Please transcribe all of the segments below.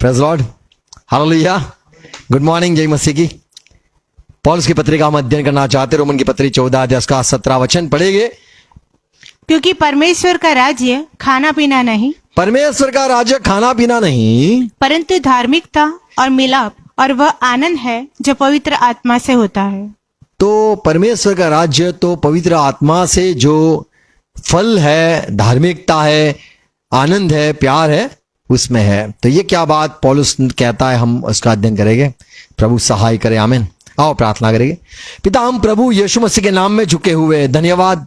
Praise Lord, hallelujah, good morning, जय मसीह की। पौलुस की पत्री का हम अध्ययन करना चाहते हैं। रोमन की पत्री 14 अध्याय का 17 वचन पढ़ेंगे। क्योंकि परमेश्वर का राज्य खाना पीना नहीं, परमेश्वर का राज्य खाना पीना नहीं, परंतु धार्मिकता और मिलाप और वह आनंद है जो पवित्र आत्मा से होता है। तो परमेश्वर का राज्य तो पवित्र आत्मा से जो फल है, धार्मिकता है, आनंद है, प्यार है, उसमें है। तो ये क्या बात पौलुस कहता है, हम उसका अध्ययन करेंगे। प्रभु सहाय करे, आमीन। आओ प्रार्थना करेंगे। पिता, हम प्रभु यीशु मसीह के नाम में झुके हुए धन्यवाद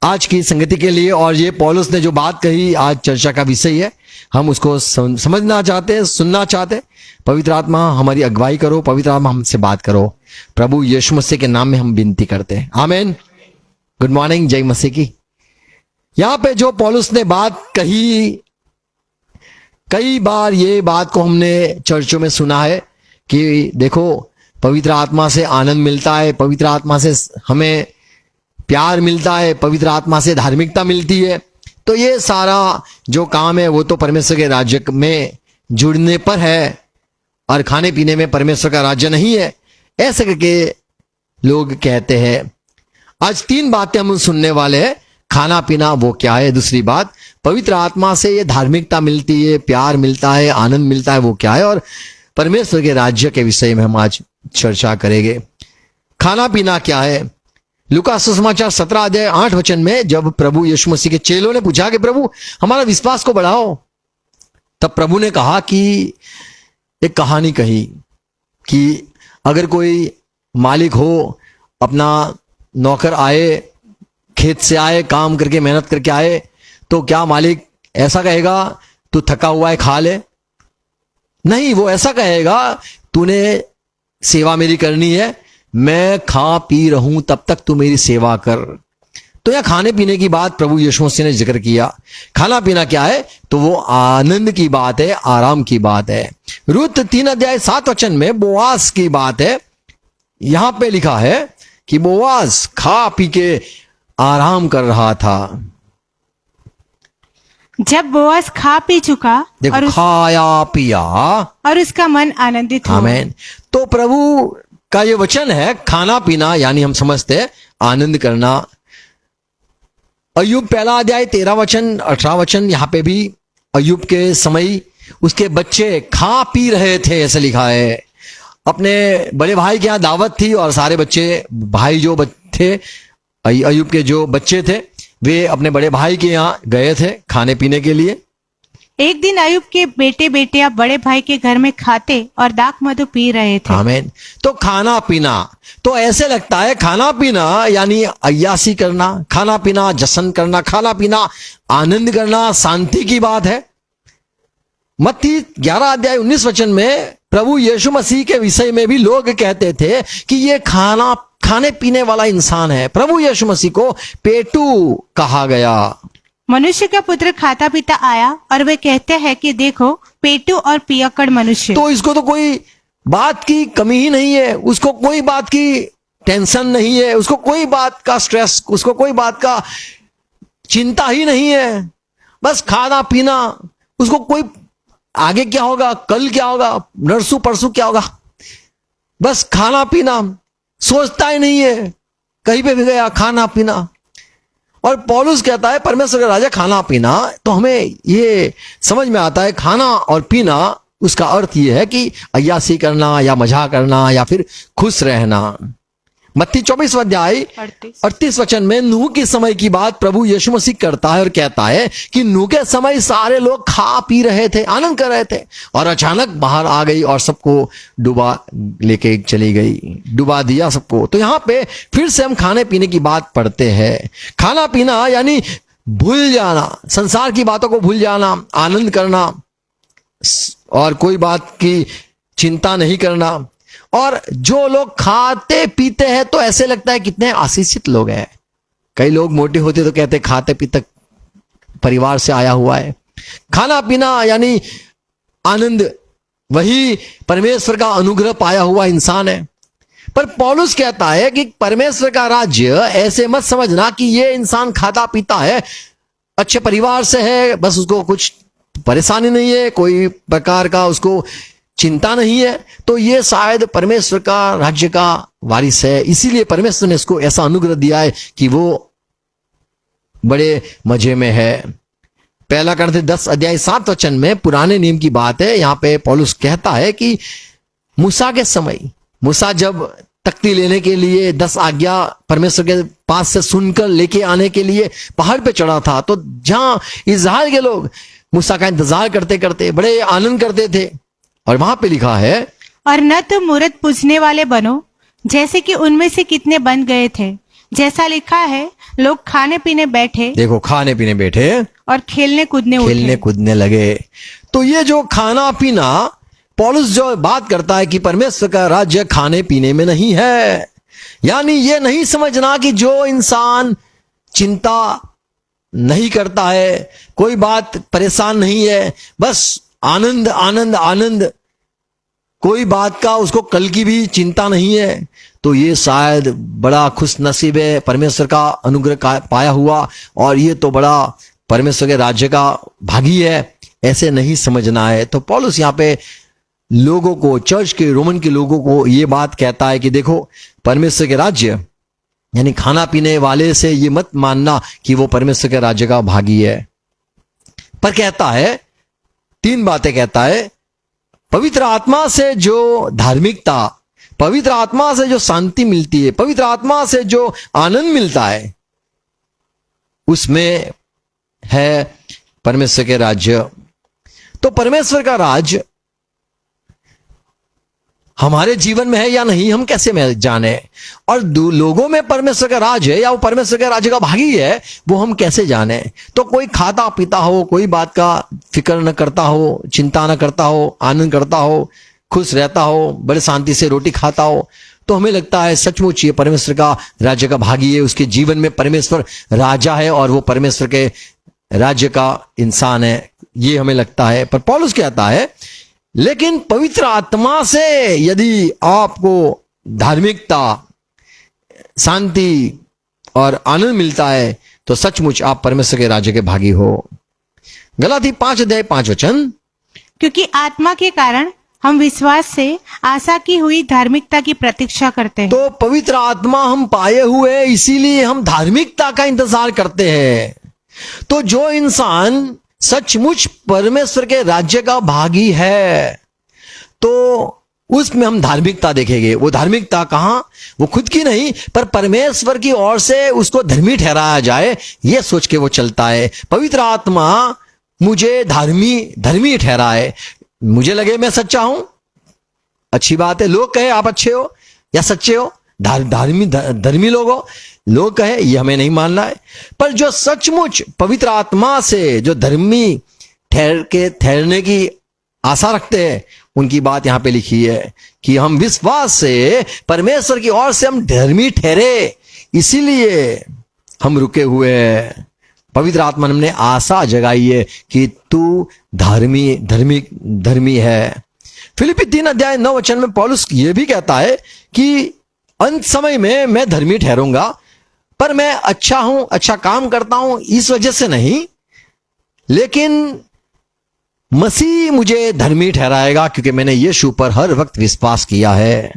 आज की संगति के लिए। और ये पौलुस ने जो बात कही आज चर्चा का विषय है, हम उसको समझना चाहते हैं, सुनना चाहते हैं। पवित्र आत्मा हमारी अगुवाई करो, पवित्र आत्मा हमसे बात करो। प्रभु यीशु मसीह के नाम में हम विनती करते हैं, आमीन। गुड मॉर्निंग, जय मसीह की। यहां पे जो पौलुस ने बात कही, कई बार ये बात को हमने चर्चों में सुना है कि देखो, पवित्र आत्मा से आनंद मिलता है, पवित्र आत्मा से हमें प्यार मिलता है, पवित्र आत्मा से धार्मिकता मिलती है। तो ये सारा जो काम है वो तो परमेश्वर के राज्य में जुड़ने पर है, और खाने पीने में परमेश्वर का राज्य नहीं है, ऐसे करके लोग कहते हैं। आज 3 बातें हम सुनने वाले हैं। खाना पीना वो क्या है, दूसरी बात पवित्र आत्मा से ये धार्मिकता मिलती है, प्यार मिलता है, आनंद मिलता है, वो क्या है, और परमेश्वर के राज्य के विषय में हम आज चर्चा करेंगे। खाना पीना क्या है। लूका सुसमाचार 17 अध्याय 8 वचन में जब प्रभु यीशु मसीह के चेलों ने पूछा कि प्रभु हमारा विश्वास को बढ़ाओ, तब प्रभु ने कहा कि एक कहानी कही कि अगर कोई मालिक हो, अपना नौकर आए, खेत से आए, काम करके मेहनत करके आए, तो क्या मालिक ऐसा कहेगा तू थका हुआ है, खा ले? नहीं, वो ऐसा कहेगा तूने सेवा मेरी करनी है, मैं खा पी रहूं तब तक तू मेरी सेवा कर। तो यह खाने पीने की बात प्रभु यीशु मसीह ने जिक्र किया। खाना पीना क्या है, तो वो आनंद की बात है, आराम की बात है। रूत 3 अध्याय 7 वचन में बोआज की बात है। यहां पे लिखा है कि बोआज खा पी के आराम कर रहा था। जब बोआज खा पी चुका देखो, खाया पिया और उसका मन आनंदित हुआ। आमीन। तो प्रभु का ये वचन है, खाना पीना यानी हम समझते हैं आनंद करना। अय्यूब 1 अध्याय 13 वचन 18 वचन, यहाँ पे भी अय्यूब के समय उसके बच्चे खा पी रहे थे, ऐसा लिखा है। अपने बड़े भाई के यहाँ दावत थी और सारे बच्चे, भाई जो थे, अय्यूब के जो बच्चे थे, वे अपने बड़े भाई के यहाँ गए थे खाने पीने के लिए। एक दिन अय्यूब के बेटे बेटियां बड़े भाई के घर में खाते और दाख मधु पी रहे थे। आमीन। तो खाना पीना, तो ऐसे लगता है खाना पीना यानी अय्यासी करना, खाना पीना जश्न करना, खाना पीना आनंद करना, शांति की बात है। मत्ती 11 अध्याय 19 वचन में प्रभु यीशु मसीह के विषय में भी लोग कहते थे कि ये खाने पीने वाला इंसान है। प्रभु यीशु मसीह को पेटू कहा गया। मनुष्य का पुत्र खाता पीता आया और वे कहते हैं कि देखो पेटू और पियक्कड़ मनुष्य। तो इसको तो कोई बात की कमी ही नहीं है, उसको कोई बात की टेंशन नहीं है, उसको कोई बात का स्ट्रेस, उसको कोई बात का चिंता ही नहीं है। बस खाना पीना, उसको कोई आगे क्या होगा, कल क्या होगा, नरसू परसू क्या होगा, बस खाना पीना, सोचता ही नहीं है। कहीं पे भी गया खाना पीना। और पौलुस कहता है परमेश्वर का राजा खाना पीना, तो हमें ये समझ में आता है खाना और पीना, उसका अर्थ ये है कि अय्यासी करना या मजाक करना या फिर खुश रहना। मत्ती 24 अध्याय 38 वचन में नूह के समय की बात प्रभु यीशु मसीह करता है और कहता है कि नूह के समय सारे लोग खा पी रहे थे, आनंद कर रहे थे, और अचानक बाहर आ गई और सबको डुबा लेके चली गई, डुबा दिया सबको। तो यहाँ पे फिर से हम खाने पीने की बात पढ़ते हैं। खाना पीना यानी भूल जाना, संसार की बातों को भूल जाना, आनंद करना और कोई बात की चिंता नहीं करना। और जो लोग खाते पीते हैं तो ऐसे लगता है कितने आशीषित लोग हैं। कई लोग मोटे होते तो कहते खाते पीते परिवार से आया हुआ है। खाना पीना यानी आनंद, वही परमेश्वर का अनुग्रह पाया हुआ इंसान है। पर पौलुस कहता है कि परमेश्वर का राज्य ऐसे मत समझना कि ये इंसान खाता पीता है, अच्छे परिवार से है, बस उसको कुछ परेशानी नहीं है, कोई प्रकार का उसको चिंता नहीं है, तो ये शायद परमेश्वर का राज्य का वारिस है। इसीलिए परमेश्वर ने इसको ऐसा अनुग्रह दिया है कि वो बड़े मजे में है। पहला करंथियों 10 अध्याय 7 वचन में पुराने नियम की बात है। यहां पे पौलुस कहता है कि मूसा के समय, मूसा जब तख्ती लेने के लिए 10 आज्ञा परमेश्वर के पास से सुनकर लेके आने के लिए पहाड़ पे चढ़ा था, तो जहां इस्राएल के लोग मूसा का इंतजार करते करते बड़े आनंद करते थे, और वहां पे लिखा है, और न तो मूरत पूजने वाले बनो जैसे कि उनमें से कितने बन गए थे, जैसा लिखा है लोग खाने पीने बैठे, देखो खाने पीने बैठे और खेलने कूदने खेलने कूदने लगे। तो ये जो खाना पीना, पौलुस जो बात करता है कि परमेश्वर का राज्य खाने पीने में नहीं है, यानी ये नहीं समझना कि जो इंसान चिंता नहीं करता है, कोई बात परेशान नहीं है, बस आनंद आनंद आनंद, कोई बात का उसको कल की भी चिंता नहीं है, तो ये शायद बड़ा खुश नसीब है, परमेश्वर का अनुग्रह पाया हुआ, और ये तो बड़ा परमेश्वर के राज्य का भागी है। ऐसे नहीं समझना है। तो पौलुस यहाँ पे लोगों को, चर्च के रोमन के लोगों को ये बात कहता है कि देखो परमेश्वर के राज्य यानी खाना पीने वाले से ये मत मानना कि वो परमेश्वर के राज्य का भागी है। पर कहता है 3 बातें कहता है, पवित्र आत्मा से जो धार्मिकता, पवित्र आत्मा से जो शांति मिलती है, पवित्र आत्मा से जो आनंद मिलता है, उसमें है परमेश्वर के राज्य। तो परमेश्वर का राज्य हमारे जीवन में है या नहीं, हम कैसे में जाने, और लोगों में परमेश्वर का राज है या वो परमेश्वर के राज्य का भागी है, वो हम कैसे जाने। तो कोई खाता पीता हो, कोई बात का फिक्र न करता हो, चिंता न करता हो, आनंद करता हो, खुश रहता हो, बड़े शांति से रोटी खाता हो, तो हमें लगता है सचमुच ये परमेश्वर का राज्य का भागी है, उसके जीवन में परमेश्वर राजा है और वो परमेश्वर के राज्य का इंसान है, ये हमें लगता है। पर पौलुस कहता है, लेकिन पवित्र आत्मा से यदि आपको धार्मिकता, शांति और आनंद मिलता है, तो सचमुच आप परमेश्वर के राज्य के भागी हो। गलाती 5 अध्याय 5 वचन, क्योंकि आत्मा के कारण हम विश्वास से आशा की हुई धार्मिकता की प्रतीक्षा करते हैं। तो पवित्र आत्मा हम पाए हुए, इसीलिए हम धार्मिकता का इंतजार करते हैं। तो जो इंसान सचमुच परमेश्वर के राज्य का भागी है, तो उसमें हम धार्मिकता देखेंगे। वो धार्मिकता कहां, वो खुद की नहीं, पर परमेश्वर की ओर से उसको धर्मी ठहराया जाए, ये सोच के वो चलता है। पवित्र आत्मा मुझे धर्मी ठहराए, मुझे लगे मैं सच्चा हूं, अच्छी बात है, लोग कहे आप अच्छे हो या सच्चे हो, धर्मी लोग हो, लोग कहे, ये हमें नहीं मानना है। पर जो सचमुच पवित्र आत्मा से जो धर्मी ठहरने की आशा रखते हैं, उनकी बात यहां पे लिखी है कि हम विश्वास से परमेश्वर की ओर से हम धर्मी ठहरे, इसीलिए हम रुके हुए हैं। पवित्र आत्मा ने हमने आशा जगाई है कि तू धर्मी है। फिलिप्पी 3 अध्याय 9 वचन में पौलुस ये भी कहता है कि अंत समय में मैं धर्मी ठहरूंगा, पर मैं अच्छा हूं, अच्छा काम करता हूं इस वजह से नहीं, लेकिन मसीह मुझे धर्मी ठहराएगा क्योंकि मैंने यीशु पर हर वक्त विश्वास किया है,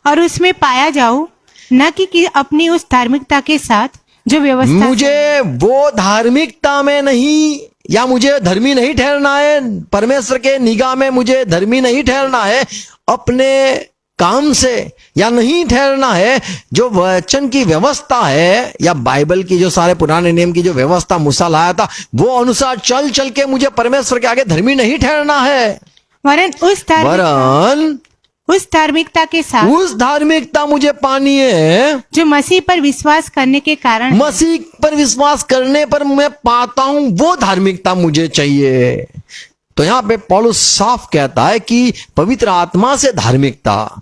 और उसमें पाया जाऊं, न कि अपनी उस धार्मिकता के साथ जो व्यवस्था, मुझे वो धार्मिकता में नहीं, या मुझे धर्मी नहीं ठहरना है, परमेश्वर के निगाह में मुझे धर्मी नहीं ठहरना है अपने काम से, या नहीं ठहरना है जो वचन की व्यवस्था है या बाइबल की जो सारे पुराने नियम की जो व्यवस्था मूसा लाया था, वो अनुसार चल चल के मुझे परमेश्वर के आगे धर्मी नहीं ठहरना है, वरन उस धार्मिकता के साथ उस धार्मिकता मुझे पानी है जो मसीह पर विश्वास करने के कारण, मसीह पर विश्वास करने पर मैं पाता हूं, वो धार्मिकता मुझे चाहिए। तो यहां पे पौलुस साफ कहता है कि पवित्र आत्मा से धार्मिकता,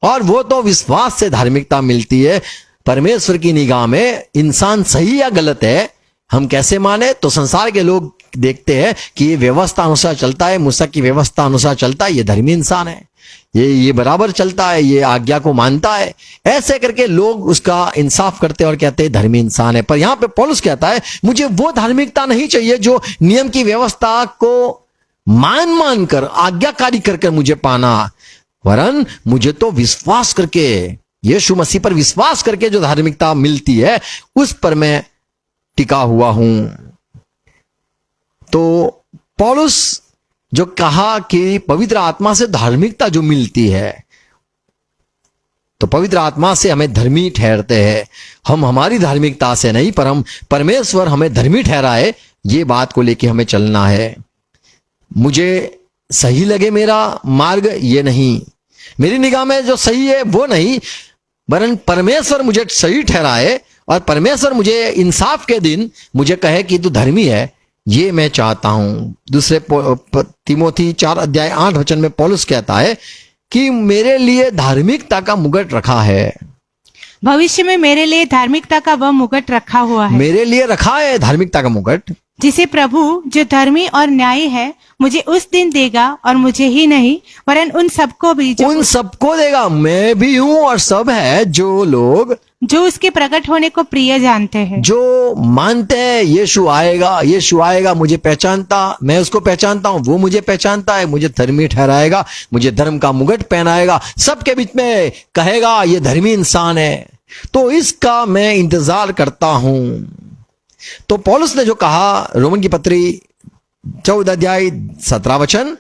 और वो तो विश्वास से धार्मिकता मिलती है। परमेश्वर की निगाह में इंसान सही या गलत है हम कैसे माने, तो संसार के लोग देखते हैं कि ये व्यवस्था अनुसार चलता है, मूसा की व्यवस्था अनुसार चलता है, ये धर्मी इंसान है, ये बराबर चलता है, ये आज्ञा को मानता है, ऐसे करके लोग उसका इंसाफ करते और कहते हैं धर्मी इंसान है। पर यहां पे पौलुस कहता है मुझे वो धार्मिकता नहीं चाहिए जो नियम की व्यवस्था को मान कर आज्ञाकारी कर मुझे पाना, वरन मुझे तो विश्वास करके, यीशु मसीह पर विश्वास करके जो धार्मिकता मिलती है उस पर मैं टिका हुआ हूं। तो पौलुस जो कहा कि पवित्र आत्मा से धार्मिकता जो मिलती है, तो पवित्र आत्मा से हमें धर्मी ठहरते हैं। हम हमारी धार्मिकता से नहीं, पर हम परमेश्वर हमें धर्मी ठहराए, ये बात को लेके हमें चलना है। मुझे सही लगे मेरा मार्ग, ये नहीं, मेरी निगाह में जो सही है वो नहीं, वरन परमेश्वर मुझे सही ठहराए और परमेश्वर मुझे इंसाफ के दिन मुझे कहे कि तू धर्मी है, ये मैं चाहता हूं। दूसरे तीमोथी 4:8 में पौलुस कहता है कि मेरे लिए धार्मिकता का मुकुट रखा है। भविष्य में मेरे लिए धार्मिकता का वह मुकुट रखा हुआ है, मेरे लिए रखा है धार्मिकता का मुकुट, जिसे प्रभु जो धर्मी और न्यायी है मुझे उस दिन देगा, और मुझे ही नहीं वरन उन सबको भी उन सबको देगा। मैं भी हूं और सब है जो लोग जो उसके प्रकट होने को प्रिय जानते हैं, जो मानते हैं यीशु आएगा, यीशु आएगा, मुझे पहचानता, मैं उसको पहचानता हूं, वो मुझे पहचानता है, मुझे धर्मी ठहराएगा, मुझे धर्म का मुकुट पहनाएगा, सबके बीच में कहेगा ये धर्मी इंसान है। तो इसका मैं इंतजार करता हूं। तो पौलुस ने जो कहा रोमन की पत्री 14:17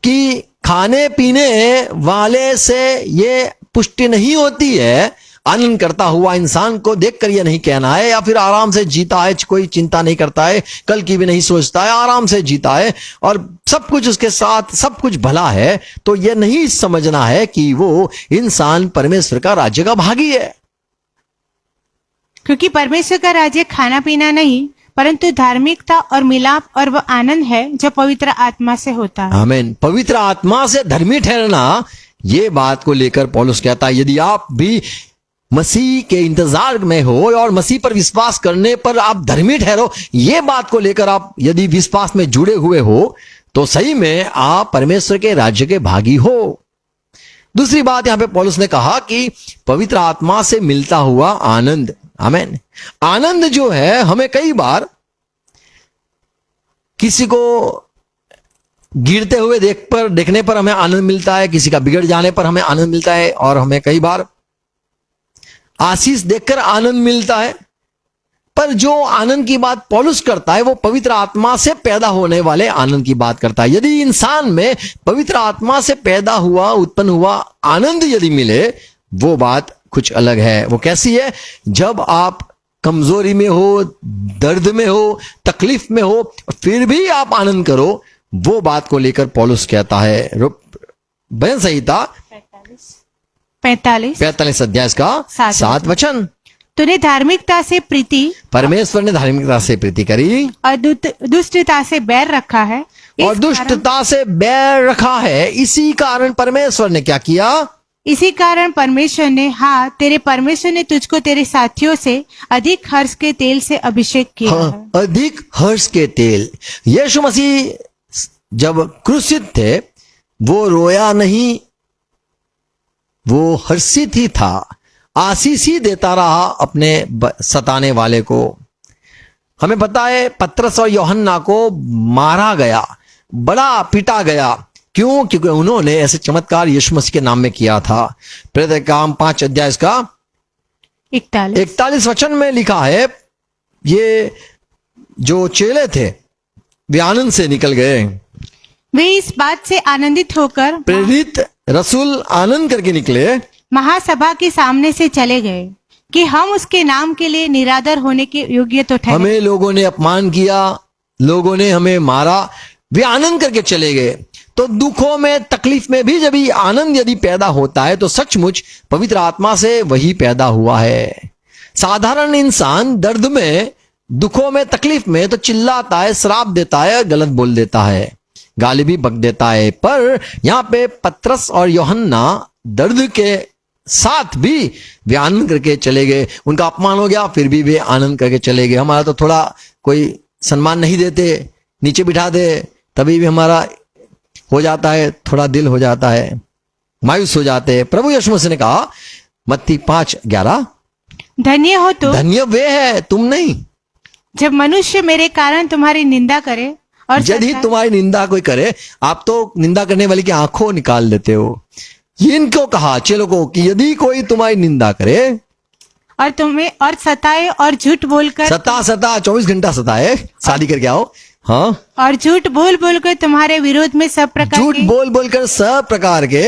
कि खाने पीने वाले से ये पुष्टि नहीं होती है, आनंद करता हुआ इंसान को देखकर यह नहीं कहना है, या फिर आराम से जीता है, कोई चिंता नहीं करता है, कल की भी नहीं सोचता है, आराम से जीता है और सब कुछ उसके साथ सब कुछ भला है, तो यह नहीं समझना है कि वो इंसान परमेश्वर का राज्य का भागी है। क्योंकि परमेश्वर का राज्य खाना पीना नहीं, परंतु धार्मिकता और मिलाप और वह आनंद है जो पवित्र आत्मा से होता है। आमीन। पवित्र आत्मा से धर्मी ठहरना, ये बात को लेकर पौलुस कहता है यदि आप भी मसीह के इंतजार में हो और मसीह पर विश्वास करने पर आप धर्मी ठहरो, ये बात को लेकर आप यदि विश्वास में जुड़े हुए हो, तो सही में आप परमेश्वर के राज्य के भागी हो। दूसरी बात यहां पे पौलुस ने कहा कि पवित्र आत्मा से मिलता हुआ आनंद। आमीन। आनंद जो है हमें कई बार किसी को गिरते हुए देखने पर हमें आनंद मिलता है, किसी का बिगड़ जाने पर हमें आनंद मिलता है, और हमें कई बार आशीष देखकर आनंद मिलता है। पर जो आनंद की बात पौलुस करता है वो पवित्र आत्मा से पैदा होने वाले आनंद की बात करता है। यदि इंसान में पवित्र आत्मा से पैदा हुआ उत्पन्न हुआ आनंद यदि मिले, वो बात कुछ अलग है। वो कैसी है? जब आप कमजोरी में हो, दर्द में हो, तकलीफ में हो, फिर भी आप आनंद करो, वो बात को लेकर पौलुस कहता है। भजन संहिता 45 अध्याय का 7 वचन, तूने धार्मिकता से प्रीति, परमेश्वर ने धार्मिकता से प्रीति करी और दुष्टता से बैर रखा है, और दुष्टता से बैर रखा है। इसी कारण परमेश्वर ने क्या किया? इसी कारण परमेश्वर ने, हाँ तेरे परमेश्वर ने तुझको तेरे साथियों से अधिक हर्ष के तेल से अभिषेक किया है। अधिक हर्ष के तेल। यीशु मसीह जब क्रूसित थे वो रोया नहीं, वो हर्षित ही था, आशीष ही देता रहा अपने सताने वाले को। हमें पता है पतरस और यूहन्ना को मारा गया, बड़ा पिटा गया। क्यों? क्योंकि उन्होंने ऐसे चमत्कार यीशु मसीह के नाम में किया था। प्रेरित काम 5 अध्याय का 41 वचन में लिखा है, ये जो चेले थे वे आनंद से निकल गए। वे इस बात से आनंदित होकर, प्रेरित रसूल आनंद करके निकले, महासभा के सामने से चले गए कि हम उसके नाम के लिए निरादर होने के योग्य तो ठहरे। हमें लोगों ने अपमान किया, लोगों ने हमें मारा, वे आनंद करके चले गए। तो दुखों में, तकलीफ में भी जब आनंद यदि पैदा होता है तो सचमुच पवित्र आत्मा से वही पैदा हुआ है। साधारण इंसान दर्द में, दुखों में, तकलीफ में तो चिल्लाता है, श्राप देता है, गलत बोल देता है, गाली भी बक देता है। पर यहां पे पतरस और यूहन्ना दर्द के साथ भी वे आनंद करके चले गए। उनका अपमान हो गया, फिर भी वे आनंद करके चले गए। हमारा तो थोड़ा कोई सम्मान नहीं देते, नीचे बिठा दे, तभी भी हमारा हो जाता है, थोड़ा दिल हो जाता है, मायूस हो जाते हैं। प्रभु यीशु मसीह ने कहा मत्ती 5:11, धन्य हो तुम, धन्य वे है, तुम नहीं, जब मनुष्य मेरे कारण तुम्हारी निंदा करे और यदि सताए तुम्हारी निंदा कोई करे, आप तो निंदा करने वाले की आंखों निकाल देते हो। इनको कहा चेलों को कि यदि कोई तुम्हारी निंदा करे, और तुम्हें और सताए और झूठ बोलकर सता 24 घंटा सताए, शादी करके आओ, हाँ, और झूठ बोल बोलकर तुम्हारे विरोध में सब प्रकार झूठ की बोल बोलकर सब प्रकार के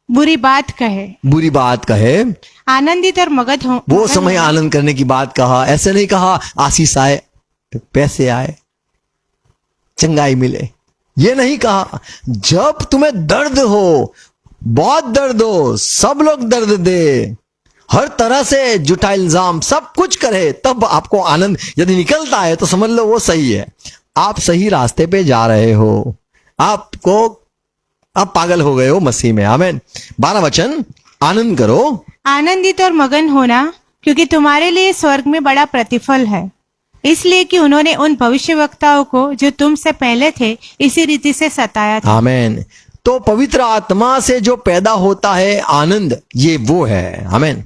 बुरी बात कहे, बुरी बात कहे, आनंदित और मगन हो वो समय आनंद करने की बात कहा। ऐसे नहीं कहा आशीष आए, पैसे आए, चंगाई मिले, ये नहीं कहा। जब तुम्हें दर्द हो, बहुत दर्द हो, सब लोग दर्द दे, हर तरह से झूठा इल्जाम सब कुछ करे, तब आपको आनंद यदि निकलता है तो समझ लो वो सही है, आप सही रास्ते पे जा रहे हो, आप पागल हो गए हो मसीह में। आमीन। 12 वचन, आनंद करो, आनंदित और मगन होना, क्योंकि तुम्हारे लिए स्वर्ग में बड़ा प्रतिफल है, इसलिए कि उन्होंने उन भविष्यवक्ताओं को जो तुमसे पहले थे इसी रीति से सताया था। आमीन। तो पवित्र आत्मा से जो पैदा होता है आनंद, ये वो है। आमीन।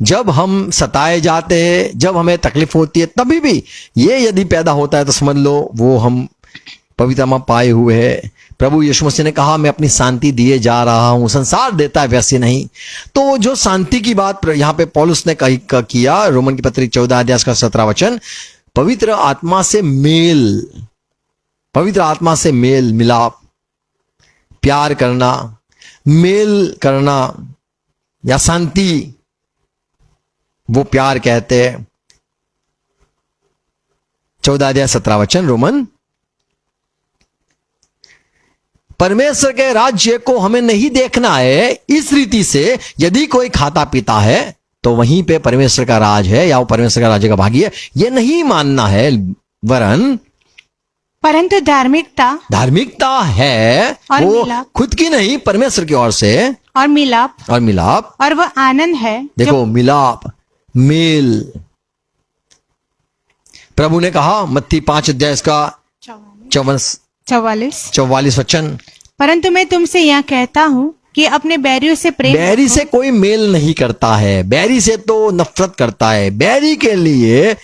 जब हम सताए जाते हैं, जब हमें तकलीफ होती है, तभी भी ये यदि पैदा होता है तो समझ लो वो हम पवित्र आत्मा पाए हुए हैं। प्रभु यीशु मसीह ने कहा मैं अपनी शांति दिए जा रहा हूं, संसार देता है वैसे नहीं। तो जो शांति की बात यहाँ पे पौलुस ने किया, रोमन की पत्री 14 अध्याय का 17 वचन, पवित्र आत्मा से मेल, पवित्र आत्मा से मेल मिलाप, प्यार करना, मेल करना या शांति, वो प्यार कहते हैं। 14 अध्याय 17 वचन रोमन। परमेश्वर के राज्य को हमें नहीं देखना है इस रीति से, यदि कोई खाता पीता है तो वहीं पे परमेश्वर का राज है या वो परमेश्वर का राज्य का भागी है, ये नहीं मानना है, वरन परंतु धार्मिकता है और वो मिलाप, खुद की नहीं, परमेश्वर की ओर से, और मिलाप, और वह आनंद है। देखो मिलाप, मेल। प्रभु ने कहा मत्ती 5 अध्याय का 44 वचन, परंतु मैं तुमसे यह कहता हूँ कि अपने बैरियों से प्रेम बैरी से कोई मेल नहीं करता है, बैरी से तो नफरत करता है, बैरी के लिए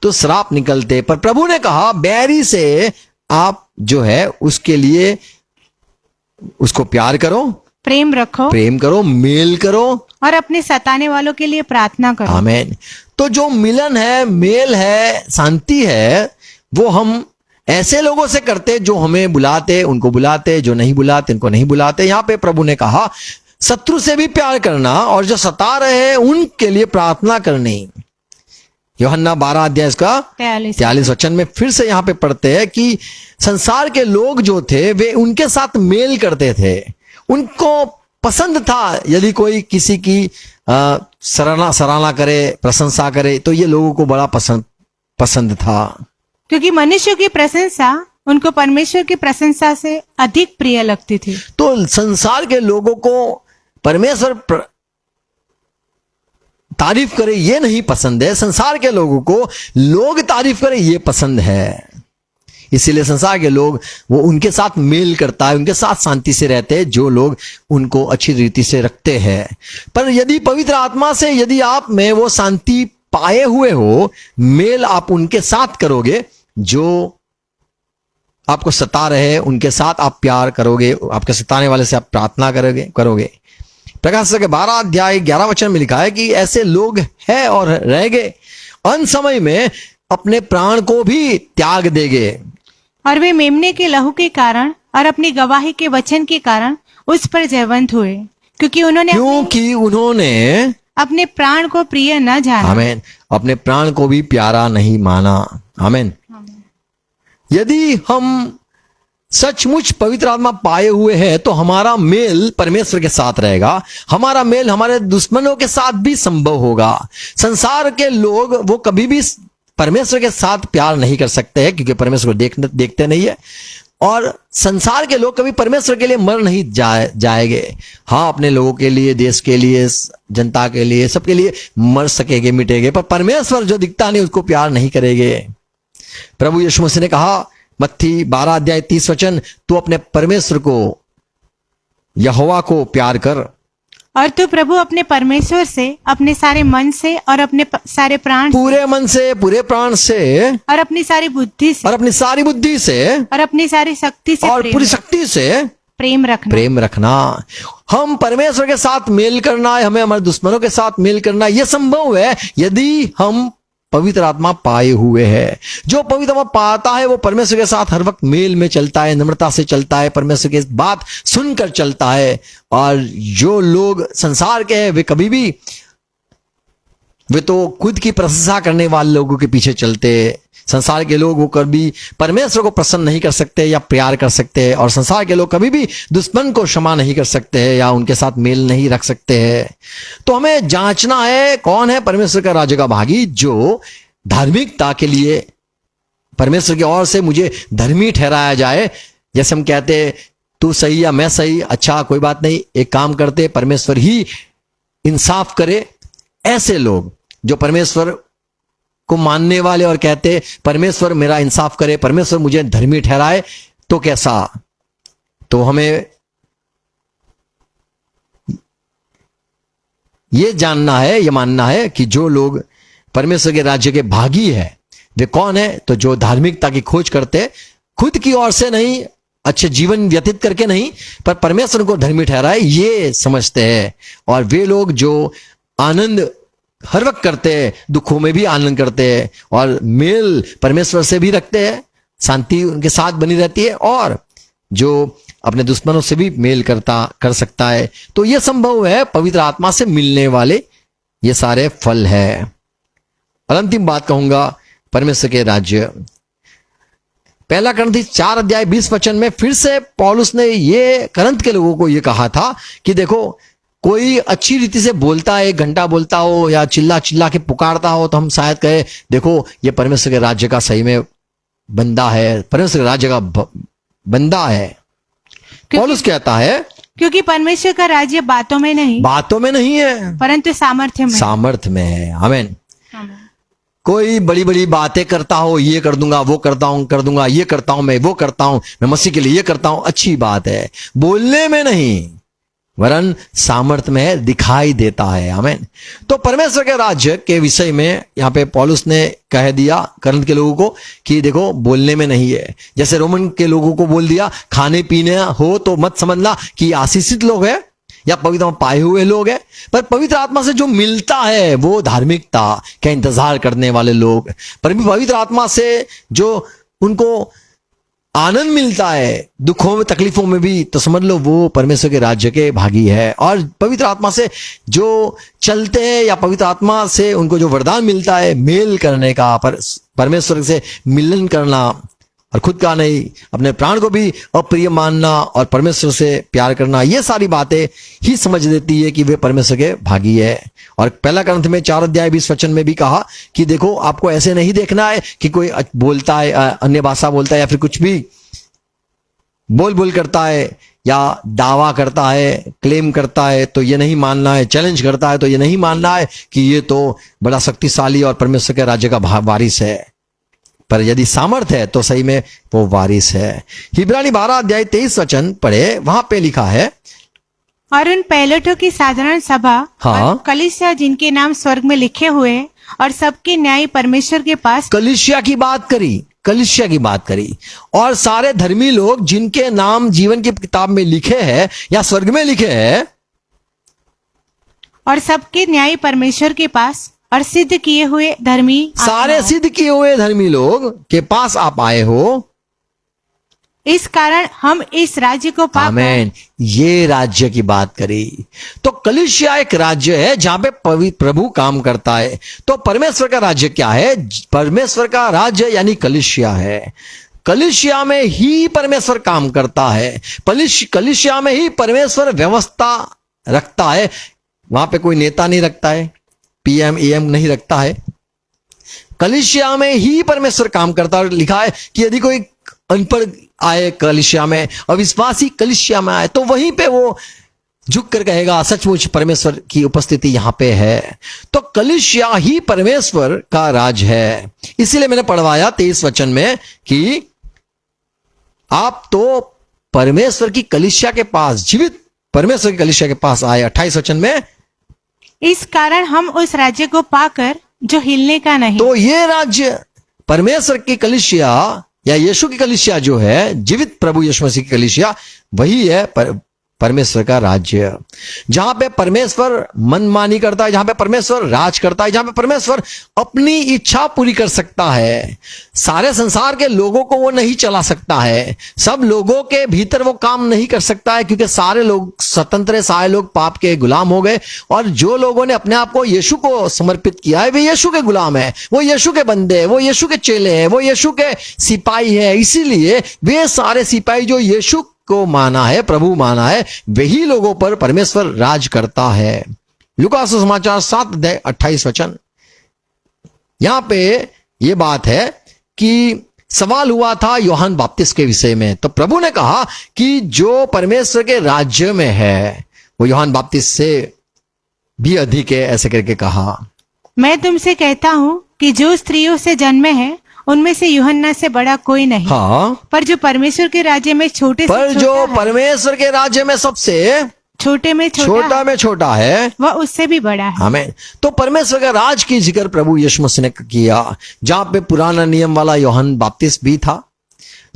तो श्राप निकलते। पर प्रभु ने कहा बैरी से आप जो है उसके लिए उसको प्यार करो, प्रेम करो, मेल करो, और अपने सताने वालों के लिए प्रार्थना करो। आमीन। तो जो मिलन है, मेल है, शांति है, वो हम ऐसे लोगों से करते जो हमें बुलाते उनको बुलाते, जो नहीं बुलाते उनको नहीं बुलाते। यहां पे प्रभु ने कहा शत्रु से भी प्यार करना और जो सता रहे हैं उनके लिए प्रार्थना करनी। यूहन्ना 12 अध्याय का 43 वचन में फिर से यहां पे पढ़ते हैं कि संसार के लोग जो थे वे उनके साथ मेल करते थे, उनको पसंद था यदि कोई किसी की सराहना करे, प्रशंसा करे, तो ये लोगों को बड़ा पसंद था, क्योंकि मनुष्य की प्रशंसा उनको परमेश्वर की प्रशंसा से अधिक प्रिय लगती थी। तो संसार के लोगों को परमेश्वर तारीफ करे ये नहीं पसंद है, संसार के लोगों को लोग तारीफ करे ये पसंद है। इसीलिए संसार के लोग वो उनके साथ मेल करता है, उनके साथ शांति से रहते हैं जो लोग उनको अच्छी रीति से रखते हैं। पर यदि पवित्र आत्मा से यदि आप में वो शांति पाए हुए हो, मेल आप उनके साथ करोगे, जो आपको सता रहे उनके साथ आप प्यार करोगे, आपके सताने वाले से आप प्रार्थना करोगे। प्रकाशित के 12 अध्याय 11 वचन में लिखा है कि ऐसे लोग हैं और रहेंगे, अंत समय में अपने प्राण को भी त्याग देंगे, और वे मेमने के लहू के कारण और अपनी गवाही के वचन के कारण उस पर जयवंत हुए, क्योंकि उन्होंने अपने प्राण को प्रिय न जाना। आमीन। अपने प्राण को भी प्यारा नहीं माना। आमीन। यदि हम सचमुच पवित्र आत्मा पाए हुए हैं तो हमारा मेल परमेश्वर के साथ रहेगा, हमारा मेल हमारे दुश्मनों के साथ भी संभव होगा। संसार के लोग वो कभी भी परमेश्वर के साथ प्यार नहीं कर सकते हैं, क्योंकि परमेश्वर को देखते नहीं है, और संसार के लोग कभी परमेश्वर के लिए मर नहीं जाएंगे। हाँ, अपने लोगों के लिए, देश के लिए, जनता के लिए, सबके लिए मर सकेंगे, मिटेंगे, पर परमेश्वर जो दिखता नहीं उसको प्यार नहीं करेंगे। प्रभु यीशु मसीह ने कहा मत्ती 12 अध्याय 30 वचन, तू अपने परमेश्वर को, यहोवा को प्यार कर और तू प्रभु अपने परमेश्वर से अपने सारे मन से और अपने सारे प्राण पूरे मन से, पूरे प्राण से और अपनी सारी बुद्धि से और अपनी सारी बुद्धि से और अपनी सारी शक्ति से और पूरी शक्ति से प्रेम रखना। प्रेम रखना। हम परमेश्वर के साथ मेल करना है, हमें हमारे दुश्मनों के साथ मेल करना, यह संभव है यदि हम पवित्र आत्मा पाए हुए हैं। जो पवित्र आत्मा पाता है वो परमेश्वर के साथ हर वक्त मेल में चलता है, नम्रता से चलता है, परमेश्वर की बात सुनकर चलता है। और जो लोग संसार के हैं वे तो खुद की प्रशंसा करने वाले लोगों के पीछे चलते। संसार के लोग वो कभी परमेश्वर को प्रसन्न नहीं कर सकते या प्यार कर सकते, और संसार के लोग कभी भी दुश्मन को क्षमा नहीं कर सकते हैं या उनके साथ मेल नहीं रख सकते हैं। तो हमें जांचना है कौन है परमेश्वर का राज्य का भागी, जो धार्मिकता के लिए परमेश्वर की ओर से मुझे धर्मी ठहराया जाए। जैसे हम कहते तू सही या मैं सही, अच्छा कोई बात नहीं, एक काम करते परमेश्वर ही इंसाफ करे। ऐसे लोग जो परमेश्वर को मानने वाले और कहते परमेश्वर मेरा इंसाफ करे, परमेश्वर मुझे धर्मी ठहराए, तो कैसा? तो हमें यह जानना है, यह मानना है कि जो लोग परमेश्वर के राज्य के भागी है वे कौन है? तो जो धार्मिकता की खोज करते, खुद की ओर से नहीं, अच्छे जीवन व्यतीत करके नहीं, पर परमेश्वर को धर्मी ठहराए ये समझते हैं। और वे लोग जो आनंद हर वक्त करते हैं, दुखों में भी आनंद करते हैं और मेल परमेश्वर से भी रखते हैं, शांति उनके साथ बनी रहती है, और जो अपने दुश्मनों से भी मेल कर सकता है। तो यह संभव है पवित्र आत्मा से मिलने वाले ये सारे फल है। और अंतिम बात कहूंगा, परमेश्वर के राज्य, पहला करंथी 4:20 में फिर से पौलुस ने ये करंथ के लोगों को ये कहा था कि देखो, कोई अच्छी रीति से बोलता है, 1 घंटा बोलता हो या चिल्ला चिल्ला के पुकारता हो, तो हम शायद कहे देखो ये परमेश्वर के राज्य का सही में बंदा है, परमेश्वर के राज्य का बंदा है। पौलुस कहता है क्योंकि परमेश्वर का राज्य बातों में नहीं है, परंतु सामर्थ्य में है। आमीन। कोई बड़ी बड़ी बातें करता हो, ये कर दूंगा, वो कर दूंगा, ये करता हूं, मैं वो करता हूं, मैं मसीह के लिए ये करता हूं, अच्छी बात है, बोलने में नहीं वरन सामर्थ्य में दिखाई देता है। आमीन। तो परमेश्वर के राज्य के विषय में यहां पे पौलुस ने कह दिया करंथ के लोगों को कि देखो बोलने में नहीं है। जैसे रोमन के लोगों को बोल दिया खाने पीने हो तो मत समझना कि आशीषित लोग हैं या पवित्र आत्मा पाए हुए लोग हैं, पर पवित्र आत्मा से जो मिलता है वो धार्मिकता का इंतजार करने वाले लोग, पर पवित्र आत्मा से जो उनको आनंद मिलता है दुखों में तकलीफों में भी, तो समझ लो वो परमेश्वर के राज्य के भागी है। और पवित्र आत्मा से जो चलते हैं या पवित्र आत्मा से उनको जो वरदान मिलता है मेल करने का, परमेश्वर से मिलन करना और खुद का नहीं, अपने प्राण को भी अप्रिय मानना और परमेश्वर से प्यार करना, ये सारी बातें ही समझ देती है कि वे परमेश्वर के भागी है। और पहला करंथ में 4:20 में भी कहा कि देखो आपको ऐसे नहीं देखना है कि कोई बोलता है, अन्य भाषा बोलता है या फिर कुछ भी बोल करता है या दावा करता है, क्लेम करता है, तो ये नहीं मानना है, चैलेंज करता है तो ये नहीं मानना है कि ये तो बड़ा शक्तिशाली और परमेश्वर के राज्य का वारिस है। पर यदि सामर्थ है तो सही में वो वारिस है। इब्रानी 12:23 पढ़े, वहां पे लिखा है, और उन पैलटों की साधारण सभा और कलीसिया जिनके नाम स्वर्ग में लिखे हुए और सबके न्याय परमेश्वर के पास, कलीसिया की बात करी और सारे धर्मी लोग जिनके नाम जीवन की किताब में लिखे हैं या स्वर्ग में लिखे हैं, और सबके न्याय परमेश्वर के पास और सिद्ध किए हुए धर्मी, सारे सिद्ध किए हुए धर्मी लोग के पास आप आए हो, इस कारण हम इस राज्य को पाकर, आमीन, ये राज्य की बात करी। तो कलीसिया एक राज्य है जहां पे पवित्र प्रभु काम करता है। तो परमेश्वर का राज्य क्या है? परमेश्वर का राज्य यानी कलीसिया है। कलीसिया में ही परमेश्वर काम करता है, कलीसिया में ही परमेश्वर व्यवस्था रखता है। वहां पे कोई नेता नहीं रखता है, PM AM नहीं रखता है, कलीसिया में ही परमेश्वर काम करता है। लिखा है कि यदि कोई अनपढ़ आए कलीसिया में, अविश्वासी कलीसिया में आए, तो वहीं पे वो झुक कर कहेगा सचमुच परमेश्वर की उपस्थिति यहां पे है। तो कलीसिया ही परमेश्वर का राज है। इसीलिए मैंने पढ़वाया 23 में कि आप तो परमेश्वर की कलीसिया के पास, जीवित परमेश्वर की कलीसिया के पास आए। 28 वचन में, इस कारण हम उस राज्य को पाकर जो हिलने का नहीं। तो ये राज्य परमेश्वर की कलीसिया या यीशु की कलीसिया जो है, जीवित प्रभु यीशु मसीह की कलीसिया, वही है परमेश्वर का राज्य, जहां पे परमेश्वर मनमानी करता है, जहां पे परमेश्वर राज करता है, जहां पे परमेश्वर अपनी इच्छा पूरी कर सकता है। सारे संसार के लोगों को वो नहीं चला सकता है, सब लोगों के भीतर वो काम नहीं कर सकता है, क्योंकि सारे लोग स्वतंत्र है, सारे लोग पाप के गुलाम हो गए। और जो लोगों ने अपने आप को यीशु को समर्पित किया है, वे यीशु के गुलाम है, वो यीशु के बंदे हैं, वो यीशु के चेले हैं, वो यीशु के सिपाही है। इसीलिए वे सारे सिपाही जो यीशु को माना है, प्रभु माना है, वही लोगों पर परमेश्वर राज करता है। लूका सुसमाचार 7:28 वचन, यहां पे ये बात है कि सवाल हुआ था यूहन्ना बपतिस्मा के विषय में, तो प्रभु ने कहा कि जो परमेश्वर के राज्य में है वो यूहन्ना बपतिस्मा से भी अधिक है, ऐसे करके कहा। मैं तुमसे कहता हूँ कि जो स्त्रियों से जन्मे हैं उनमें से यूहन्ना से बड़ा कोई नहीं। हाँ, पर जो परमेश्वर के राज्य में छोटे से पर छोटा जो है, परमेश्वर के राज्य में सबसे छोटे में छोटा में छोटा है, वह उससे भी बड़ा है। आमीन। तो परमेश्वर का राज की जिक्र प्रभु यीशु मसीह ने किया, जहां पे पुराना नियम वाला यूहन्ना बपतिस्मा भी था।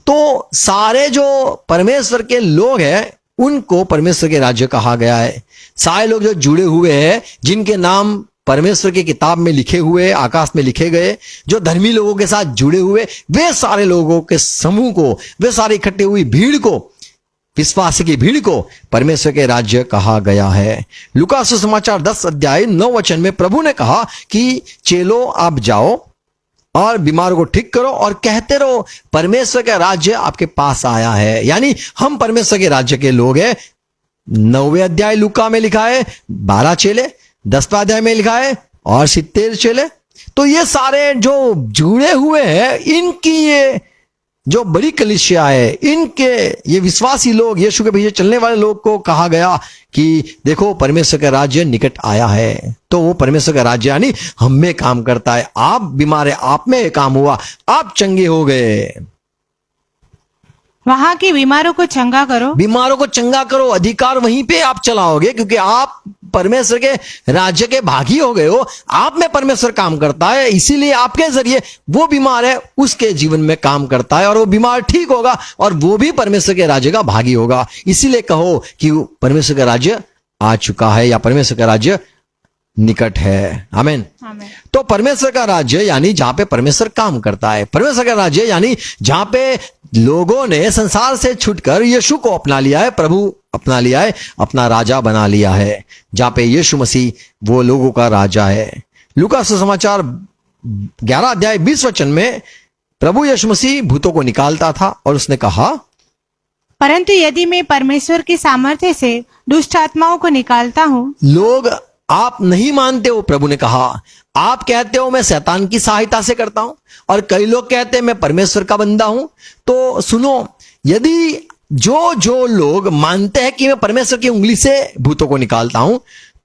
तो सारे जो परमेश्वर के लोग हैं उनको परमेश्वर के राज्य कहा गया है। सारे लोग जो जुड़े हुए हैं, जिनके नाम परमेश्वर की किताब में लिखे हुए, आकाश में लिखे गए, जो धर्मी लोगों के साथ जुड़े हुए, वे सारे लोगों के समूह को, वे सारी इकट्ठी हुई भीड़ को, विश्वासी की भीड़ को परमेश्वर के राज्य कहा गया है। लूका सुसमाचार 10:9 वचन में प्रभु ने कहा कि चेलो आप जाओ और बीमारों को ठीक करो और कहते रहो परमेश्वर का राज्य आपके पास आया है। यानी हम परमेश्वर के राज्य के लोग हैं। 9वें अध्याय लूका में लिखा है 12 चेले, 10वां अध्याय में लिखा है और 70 चेले। तो ये सारे जो जुड़े हुए हैं, इनकी ये जो बड़ी कलीसिया है, इनके ये विश्वासी लोग, यीशु के पीछे चलने वाले लोग को कहा गया कि देखो परमेश्वर का राज्य निकट आया है। तो वो परमेश्वर का राज्य यानी हम में काम करता है। आप बीमार है, आप में काम हुआ, आप चंगे हो गए, वहां के बीमारों को चंगा करो, बीमारों को चंगा करो, अधिकार वहीं पे आप चलाओगे, क्योंकि आप परमेश्वर के राज्य के भागी हो गए हो। आप में परमेश्वर काम करता है, इसीलिए आपके जरिए वो बीमार है उसके जीवन में काम करता है और वो बीमार ठीक होगा और वो भी परमेश्वर के राज्य का भागी होगा। इसीलिए कहो कि परमेश्वर का राज्य आ चुका है या परमेश्वर का राज्य निकट है। आमीन। तो परमेश्वर का राज्य यानी जहां पे परमेश्वर काम करता है। परमेश्वर का राज्य यानी जहां पे लोगों ने संसार से छूटकर यीशु को अपना लिया है, प्रभु अपना लिया है, अपना राजा बना लिया है, जहां पे यीशु मसीह वो लोगों का राजा है। लूका सुसमाचार 11:20 वचन में प्रभु यीशु मसीह भूतों को निकालता था और उसने कहा, परंतु यदि मैं परमेश्वर की सामर्थ्य से दुष्ट आत्माओं को निकालता हूँ। लोग आप नहीं मानते हो, प्रभु ने कहा, आप कहते हो मैं शैतान की सहायता से करता हूं और कई लोग कहते हैं मैं परमेश्वर का बंदा हूं। तो सुनो, यदि जो लोग मानते हैं कि मैं परमेश्वर की उंगली से भूतों को निकालता हूं,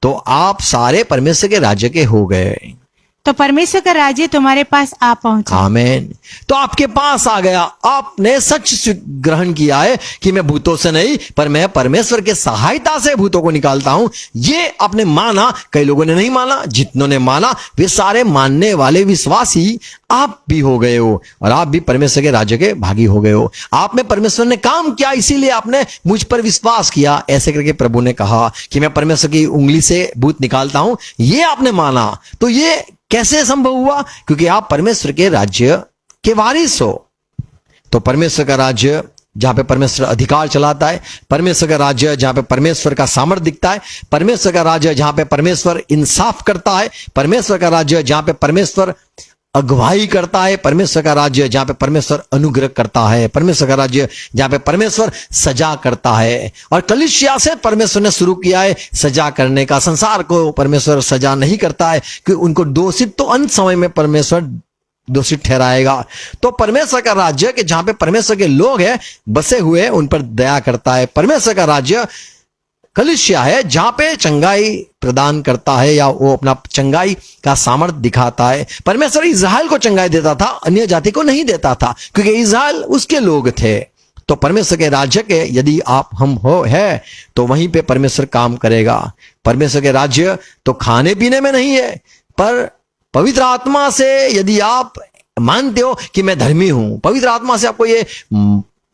तो आप सारे परमेश्वर के राज्य के हो गए। तो परमेश्वर का राज्य तुम्हारे पास आ पहुंचा। आमीन। तो आपके पास आ गया, आपने सच ग्रहण किया है कि मैं भूतों से नहीं पर मैं परमेश्वर के सहायता से भूतों को निकालता हूं। ये आपने माना, कई लोगों ने नहीं माना, जितनों ने माना वे सारे मानने वाले विश्वासी आप भी हो गए हो और आप भी परमेश्वर के राज्य के भागी हो गए हो। आप में परमेश्वर ने काम किया, इसीलिए आपने मुझ पर विश्वास किया। ऐसे करके प्रभु ने कहा कि मैं परमेश्वर की उंगली से भूत निकालता हूं, ये आपने माना। तो ये कैसे संभव हुआ? क्योंकि आप परमेश्वर के राज्य के वारिस हो। तो परमेश्वर का राज्य जहां पे परमेश्वर अधिकार चलाता है, परमेश्वर का राज्य जहां पे परमेश्वर का सामर्थ्य दिखता है, परमेश्वर का राज्य जहां पे परमेश्वर इंसाफ करता है, परमेश्वर का राज्य जहां पे परमेश्वर अगुवाई करता है, परमेश्वर का राज्य जहां पे परमेश्वर अनुग्रह करता है, परमेश्वर का राज्य जहां पे परमेश्वर सजा करता है। और कलीसिया से परमेश्वर ने शुरू किया है सजा करने का। संसार को परमेश्वर सजा नहीं करता है कि उनको दोषित तो अंत समय में परमेश्वर दोषित ठहराएगा। तो परमेश्वर का राज्य कि जहां पे परमेश्वर के लोग हैं बसे हुए, उन पर दया करता है। परमेश्वर का राज्य कलीसिया है जहां पे चंगाई प्रदान करता है या वो अपना चंगाई का सामर्थ्य दिखाता है। परमेश्वर इज़राइल को चंगाई देता था, अन्य जाति को नहीं देता था, क्योंकि इज़राइल उसके लोग थे। तो परमेश्वर के राज्य के यदि आप हम हो है तो वहीं पे परमेश्वर काम करेगा। परमेश्वर के राज्य तो खाने पीने में नहीं है, पर पवित्र आत्मा से यदि आप मानते हो कि मैं धर्मी हूं, पवित्र आत्मा से आपको ये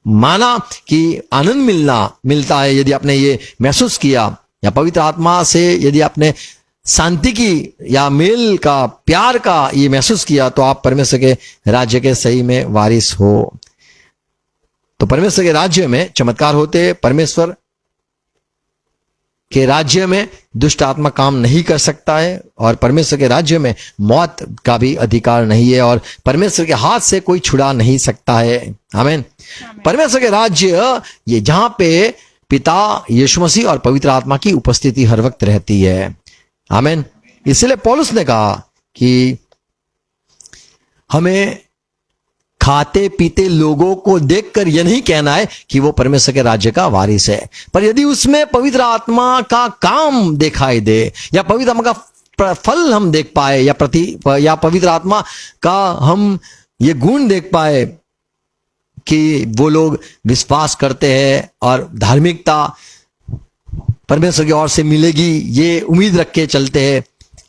माना कि आनंद मिलता है, यदि आपने ये महसूस किया, या पवित्र आत्मा से यदि आपने शांति की या मेल का, प्यार का ये महसूस किया, तो आप परमेश्वर के राज्य के सही में वारिस हो। तो परमेश्वर के राज्य में चमत्कार होते। परमेश्वर के राज्य में दुष्ट आत्मा काम नहीं कर सकता है, और परमेश्वर के राज्य में मौत का भी अधिकार नहीं है, और परमेश्वर के हाथ से कोई छुड़ा नहीं सकता है। आमीन। परमेश्वर के राज्य ये जहां पे पिता, यीशु मसीह और पवित्र आत्मा की उपस्थिति हर वक्त रहती है। आमीन। इसलिए पौलुस ने कहा कि हमें खाते पीते लोगों को देखकर यह नहीं कहना है कि वो परमेश्वर के राज्य का वारिस है, पर यदि उसमें पवित्र आत्मा का काम दिखाई दे, या पवित्र आत्मा का फल हम देख पाए, या पवित्र आत्मा का हम ये गुण देख पाए कि वो लोग विश्वास करते हैं और धार्मिकता परमेश्वर की ओर से मिलेगी, ये उम्मीद रख के चलते हैं,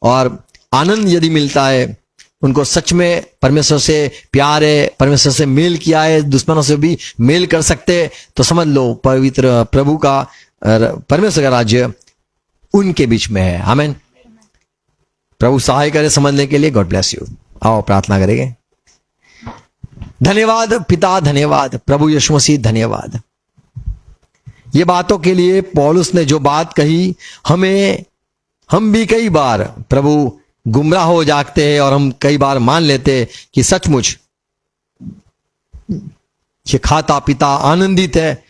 और आनंद यदि मिलता है, उनको सच में परमेश्वर से प्यार है, परमेश्वर से मेल किया है, दुश्मनों से भी मेल कर सकते, तो समझ लो पवित्र प्रभु का, परमेश्वर का राज्य उनके बीच में है। आमीन। प्रभु सहाय करे समझने के लिए। God bless you. आओ प्रार्थना करेंगे। धन्यवाद पिता, धन्यवाद प्रभु यीशु मसीह, धन्यवाद ये बातों के लिए। पौलुस ने जो बात कही, हम भी कई बार प्रभु गुमराह हो जाते हैं, और हम कई बार मान लेते हैं कि सचमुच ये खाता पीता आनंदित है,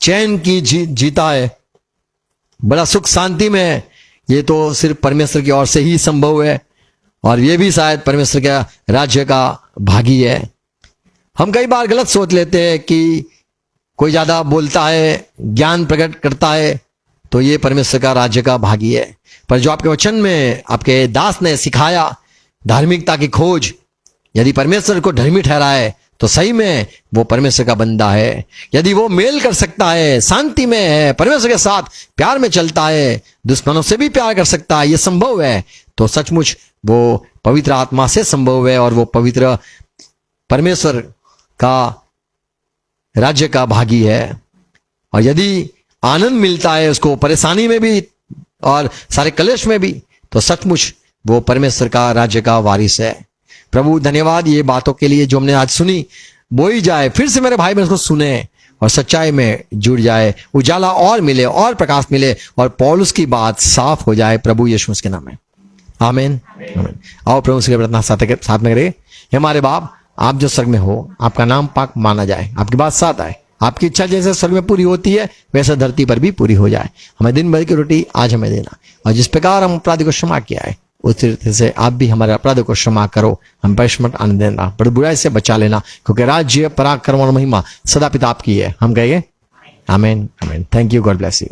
चैन की जीता है, बड़ा सुख शांति में है, ये तो सिर्फ परमेश्वर की ओर से ही संभव है, और ये भी शायद परमेश्वर के राज्य का भागी है। हम कई बार गलत सोच लेते हैं कि कोई ज्यादा बोलता है, ज्ञान प्रकट करता है, तो ये परमेश्वर का राज्य का भागी है। पर जो आपके वचन में आपके दास ने सिखाया, धार्मिकता की खोज, यदि परमेश्वर को धर्मी ठहराए तो सही में वो परमेश्वर का बंदा है। यदि वो मेल कर सकता है, शांति में है, परमेश्वर के साथ प्यार में चलता है, दुश्मनों से भी प्यार कर सकता है, ये संभव है, तो सचमुच वो पवित्र आत्मा से संभव है, और वो पवित्र परमेश्वर का राज्य का भागी है। और यदि आनंद मिलता है उसको परेशानी में भी और सारे कलेश में भी, तो सचमुच वो परमेश्वर का राज्य का वारिस है। प्रभु धन्यवाद ये बातों के लिए जो हमने आज सुनी, बोई जाए, फिर से मेरे भाई बहन उसको सुने और सच्चाई में जुड़ जाए, उजाला और मिले और प्रकाश मिले, और पौलुस की बात साफ हो जाए प्रभु यीशु मसीह के नाम में। आमीन। आमीन। आओ प्रभु से प्रार्थना साथ में करें। हमारे बाप, आप जो स्वर्ग में हो, आपका नाम पाक माना जाए, आपकी बात साथ आए, आपकी इच्छा जैसे स्वर्ग में पूरी होती है वैसे धरती पर भी पूरी हो जाए। हमें दिन भर की रोटी आज हमें देना, और जिस प्रकार हम अपराधी को क्षमा किया है उस तरीके से आप भी हमारे अपराधों को क्षमा करो। हम परिश्रम आनंद देना, बड़ी बुराई से बचा लेना, क्योंकि राज्य, पराक्रम और महिमा सदा पिता आपकी है। हम कहेंगे आमीन। आमीन। Thank you. God bless you.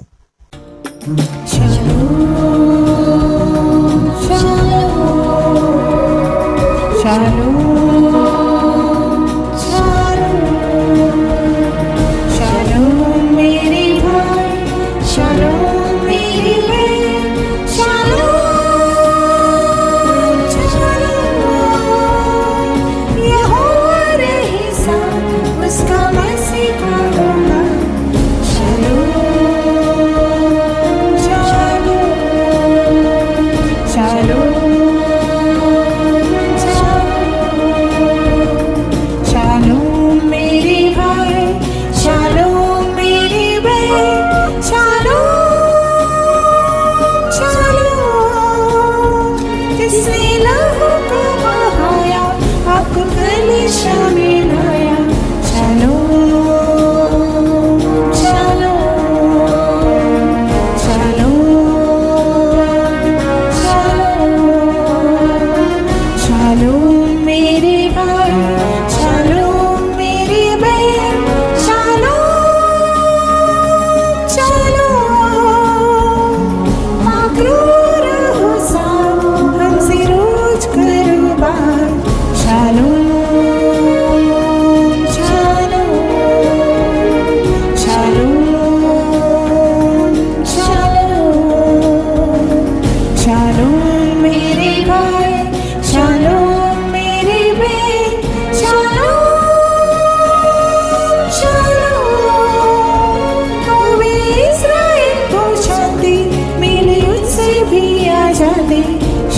They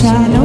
shalom